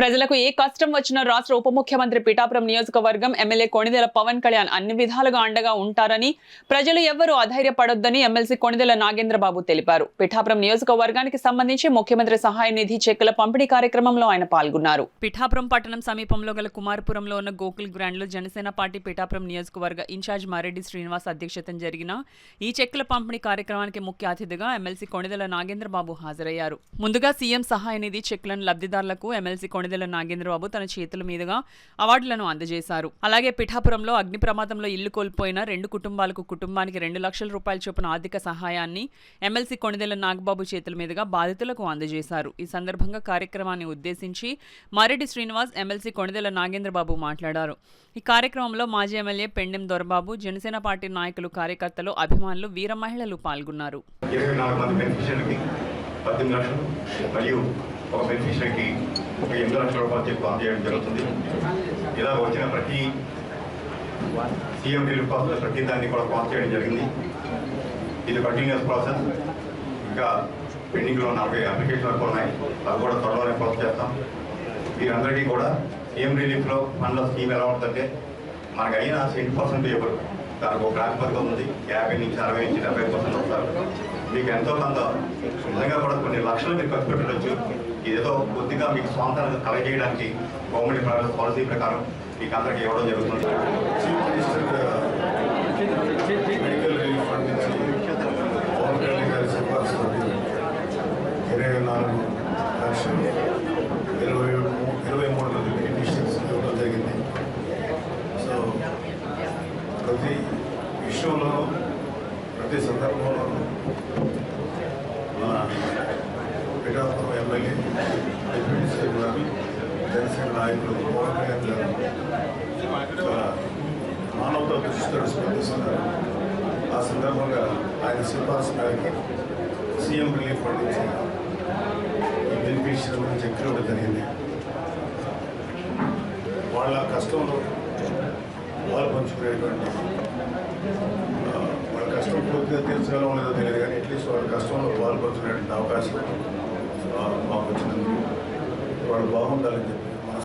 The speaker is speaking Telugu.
ప్రజలకు ఏ కష్టం వచ్చినా రాష్ట్ర ఉప ముఖ్యమంత్రి పిఠాపురం నియోజకవర్గం ఎమ్మెల్యే కొణిదెల పవన్ కళ్యాణ్ అన్ని విధాలుగా అండగా ఉంటారని, ప్రజలు ఎవ్వరూ అధైర్యపడొద్దని ఎమ్మెల్సీ కొణిదెల నాగేంద్రబాబు తెలిపారు. పిఠాపురం నియోజకవర్గానికి సంబంధించి ముఖ్యమంత్రి సహాయ నిధి చెక్కుల పంపిణీ కార్యక్రమంలో ఆయన పాల్గొన్నారు. పిఠాపురం పట్టణం సమీపంలో గల కుమారపురంలో ఉన్న గోకుల్ గ్రాండ్ లో జనసేన పార్టీ పిఠాపురం నియోజకవర్గ ఇన్ఛార్జ్ మారెడ్డి శ్రీనివాస్ అధ్యక్షతన జరిగిన ఈ చెక్కుల పంపిణీ కార్యక్రమానికి ముఖ్య అతిథిగా ఎమ్మెల్సీ కొణిదెల నాగేంద్రబాబు హాజరయ్యారు. ముందుగా సీఎం సహాయ నిధి చెక్కులను లబ్ధిదారులకు ఎమ్మెల్సీ కొణిదెల నాగేంద్రబాబు తన చేతుల మీదుగా అవార్డులను అందజేశారు. అలాగే పిఠాపురంలో అగ్ని ప్రమాదంలో ఇల్లు కోల్పోయిన 2 కుటుంబాలకు కుటుంబానికి 2 లక్షల రూపాయల చొప్పున ఆర్థిక సహాయాన్ని ఎమ్మెల్సీ కొణిదెల నాగబాబు చేతుల మీదుగా బాధితులకు అందజేశారు. ఈ సందర్భంగా కార్యక్రమాన్ని ఉద్దేశించి మారెడ్డి శ్రీనివాస్ ఎమ్మెల్సీ కొణిదెల నాగేంద్రబాబు మాట్లాడారు. ఈ కార్యక్రమంలో మాజీ ఎమ్మెల్యే పెండెం దొరబాబు, జనసేన పార్టీ నాయకులు, కార్యకర్తలు, అభిమానులు, వీర మహిళలు పాల్గొన్నారు. 18 లక్షలు మరియు ఒక బెనిఫిషరీకి 8 లక్షల రూపాయలు చెక్ అందజేయడం జరుగుతుంది. ఇలా వచ్చిన ప్రతి సీఎం రిలీఫ్ కాస్ట్ ప్రతి దాన్ని కూడా పాస్ చేయడం జరిగింది. ఇది కంటిన్యూస్ ప్రాసెస్. ఇంకా పెండింగ్లో 40 అప్లికేషన్ వరకు ఉన్నాయి. అవి కూడా త్వరలోనే పాస్ చేస్తాం. వీరందరికీ కూడా సీఎం రిలీఫ్లో ఫండ్ల స్కీమ్ ఎలా ఉంటుందంటే మనకు అయినా 70% ఇవ్వరు. దానికి ఒక ప్రాతిపదిక ఉంది. 50 నుంచి 60 నుంచి 70% వస్తారు. మీకు ఎంతో కొంత నిజంగా కూడా కొన్ని లక్షలు మీరు ఖర్చు పెట్టవచ్చు. ఇదేదో కొద్దిగా మీకు స్వాతంత్రాన్ని కలగజేయడానికి గవర్నమెంట్ పాలసీ ప్రకారం మీకు అందరికీ ఇవ్వడం జరుగుతుంది. Chief minister medical relief fund నుంచి పవన్ కళ్యాణ్ గారి సిఫార్సు 24 లక్షలు 23 మంది బెనిఫిషియరీస్ ఇవ్వడం జరిగింది. సో ప్రతి విషయంలోనూ ప్రతి సందర్భంలోనూ మన పిఠాపురం ఎమ్మెల్యే, డిప్యూటీ సీఎం గారు, జనసేన నాయకులు పవన్ కళ్యాణ్ గారు చాలా మానవతా దృష్టితో స్పందిస్తున్నారు. ఆ సందర్భంగా ఆయన సిఫార్సు మేరకు సీఎం రిలీఫ్ ఫండ్ నుంచి ఈ బెనిఫిషియరీ చెక్కులు ఇవ్వడం జరిగింది. వాళ్ళ కష్టంలో వాళ్ళు పంచుకునేటువంటి వాళ్ళ కష్టం పూర్తిగా తీర్చగలం లేదో తెలియదు, కానీ అట్లీస్ట్ వాళ్ళ కష్టంలో పాల్పంచుకునేటువంటి అవకాశం మాకు వచ్చినందుకు వాళ్ళు బాగుండాలని చెప్పి